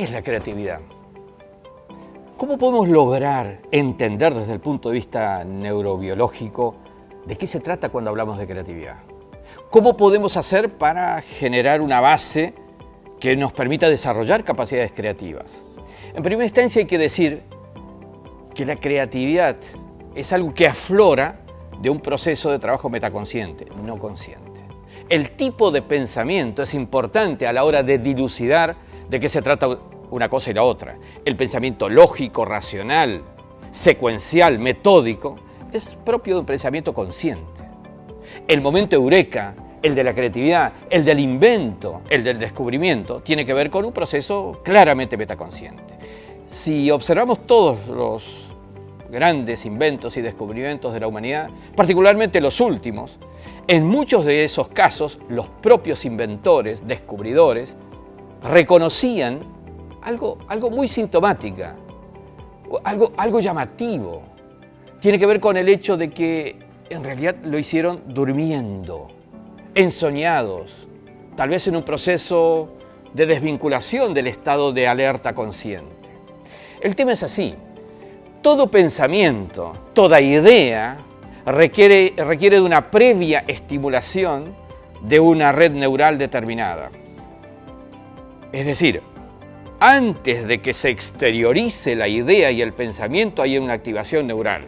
¿Qué es la creatividad? ¿Cómo podemos lograr entender desde el punto de vista neurobiológico de qué se trata cuando hablamos de creatividad? ¿Cómo podemos hacer para generar una base que nos permita desarrollar capacidades creativas? En primera instancia hay que decir que la creatividad es algo que aflora de un proceso de trabajo metaconsciente, no consciente. El tipo de pensamiento es importante a la hora de dilucidar de qué se trata una cosa y la otra. El pensamiento lógico, racional, secuencial, metódico, es propio de un pensamiento consciente. El momento eureka, el de la creatividad, el del invento, el del descubrimiento, tiene que ver con un proceso claramente metaconsciente. Si observamos todos los grandes inventos y descubrimientos de la humanidad, particularmente los últimos, en muchos de esos casos los propios inventores, descubridores, reconocían algo muy sintomático, algo llamativo. Tiene que ver con el hecho de que en realidad lo hicieron durmiendo, ensoñados, tal vez en un proceso de desvinculación del estado de alerta consciente. El tema es así: todo pensamiento, toda idea requiere de una previa estimulación de una red neural determinada. Es decir, antes de que se exteriorice la idea y el pensamiento hay una activación neural.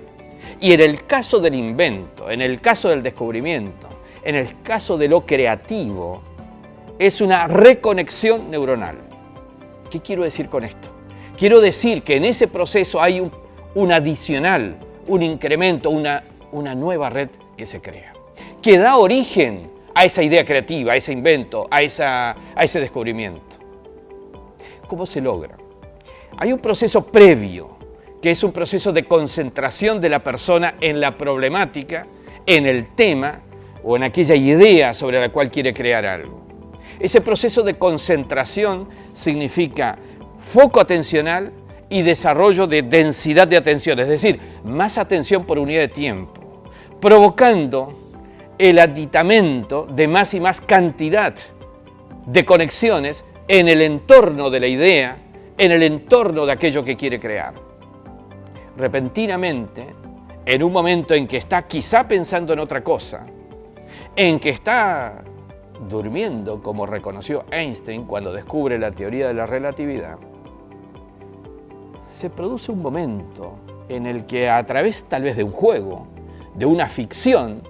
Y en el caso del invento, en el caso del descubrimiento, en el caso de lo creativo, es una reconexión neuronal. ¿Qué quiero decir con esto? Quiero decir que en ese proceso hay un adicional, un incremento, una nueva red que se crea, que da origen a esa idea creativa, a ese invento, a ese descubrimiento. ¿Cómo se logra? Hay un proceso previo, que es un proceso de concentración de la persona en la problemática, en el tema o en aquella idea sobre la cual quiere crear algo. Ese proceso de concentración significa foco atencional y desarrollo de densidad de atención, es decir, más atención por unidad de tiempo, provocando el aditamento de más y más cantidad de conexiones en el entorno de la idea, en el entorno de aquello que quiere crear. Repentinamente, en un momento en que está quizá pensando en otra cosa, en que está durmiendo, como reconoció Einstein cuando descubre la teoría de la relatividad, se produce un momento en el que, a través tal vez de un juego, de una ficción,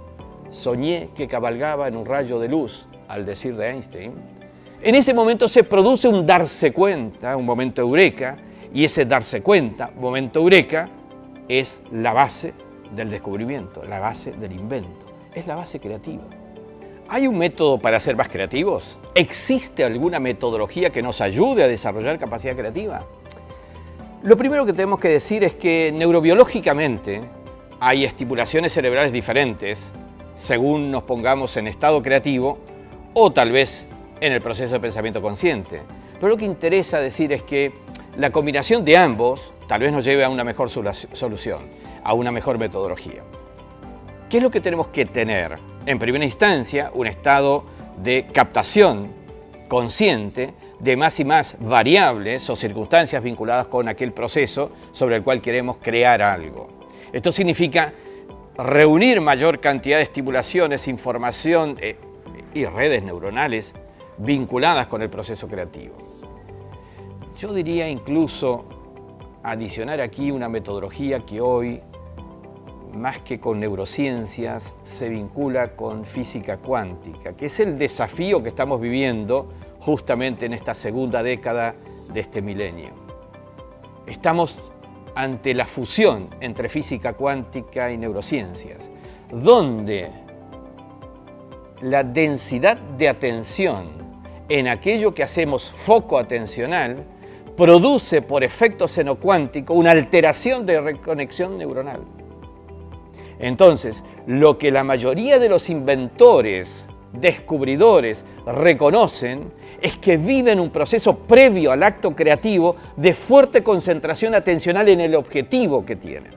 soñé que cabalgaba en un rayo de luz, al decir de Einstein. En ese momento se produce un darse cuenta, un momento eureka, y ese darse cuenta, momento eureka, es la base del descubrimiento, la base del invento, es la base creativa. ¿Hay un método para ser más creativos? ¿Existe alguna metodología que nos ayude a desarrollar capacidad creativa? Lo primero que tenemos que decir es que neurobiológicamente hay estimulaciones cerebrales diferentes según nos pongamos en estado creativo o tal vez en el proceso de pensamiento consciente. Pero lo que interesa decir es que la combinación de ambos tal vez nos lleve a una mejor solución, a una mejor metodología. ¿Qué es lo que tenemos que tener? En primera instancia, un estado de captación consciente de más y más variables o circunstancias vinculadas con aquel proceso sobre el cual queremos crear algo. Esto significa reunir mayor cantidad de estimulaciones, información y redes neuronales vinculadas con el proceso creativo. Yo diría incluso adicionar aquí una metodología que hoy, más que con neurociencias, se vincula con física cuántica, que es el desafío que estamos viviendo justamente en esta segunda década de este milenio. Estamos ante la fusión entre física cuántica y neurociencias, donde la densidad de atención en aquello que hacemos foco atencional produce por efecto senocuántico una alteración de reconexión neuronal. Entonces, lo que la mayoría de los inventores, descubridores, reconocen es que viven un proceso previo al acto creativo de fuerte concentración atencional en el objetivo que tienen.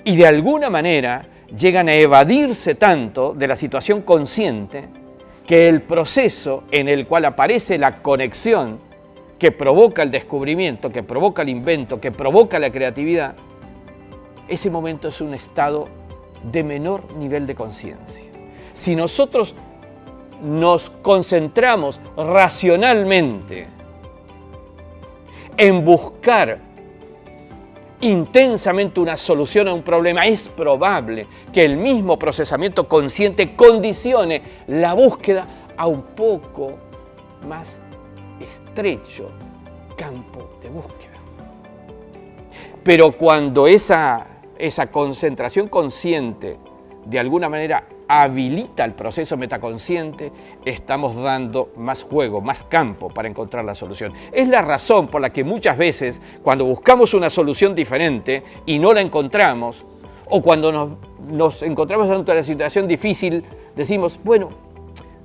Y de alguna manera llegan a evadirse tanto de la situación consciente que el proceso en el cual aparece la conexión que provoca el descubrimiento, que provoca el invento, que provoca la creatividad, ese momento es un estado de menor nivel de conciencia. Si nosotros nos concentramos racionalmente en buscar intensamente una solución a un problema, es probable que el mismo procesamiento consciente condicione la búsqueda a un poco más estrecho campo de búsqueda. Pero cuando esa concentración consciente de alguna manera habilita el proceso metaconsciente, estamos dando más juego, más campo para encontrar la solución. Es la razón por la que muchas veces cuando buscamos una solución diferente y no la encontramos, o cuando nos encontramos ante una situación difícil, decimos, bueno,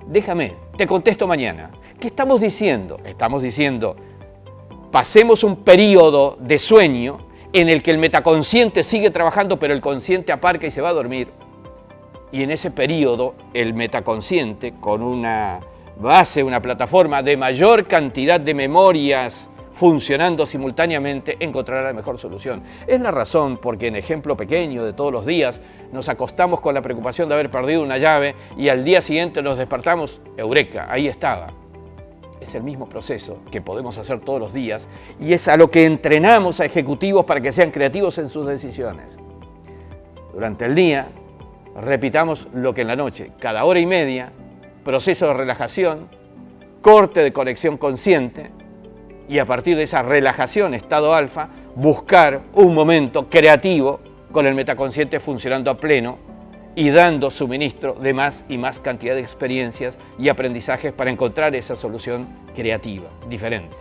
déjame, te contesto mañana. ¿Qué estamos diciendo? Estamos diciendo, pasemos un periodo de sueño en el que el metaconsciente sigue trabajando, pero el consciente aparca y se va a dormir. Y en ese periodo, el metaconsciente, con una base, una plataforma de mayor cantidad de memorias funcionando simultáneamente, encontrará la mejor solución. Es la razón porque en ejemplo pequeño de todos los días, nos acostamos con la preocupación de haber perdido una llave y al día siguiente nos despertamos, ¡eureka!, ahí estaba. Es el mismo proceso que podemos hacer todos los días y es a lo que entrenamos a ejecutivos para que sean creativos en sus decisiones. Durante el día, repitamos lo que en la noche, cada hora y media, proceso de relajación, corte de conexión consciente y a partir de esa relajación, estado alfa, buscar un momento creativo con el metaconsciente funcionando a pleno y dando suministro de más y más cantidad de experiencias y aprendizajes para encontrar esa solución creativa, diferente.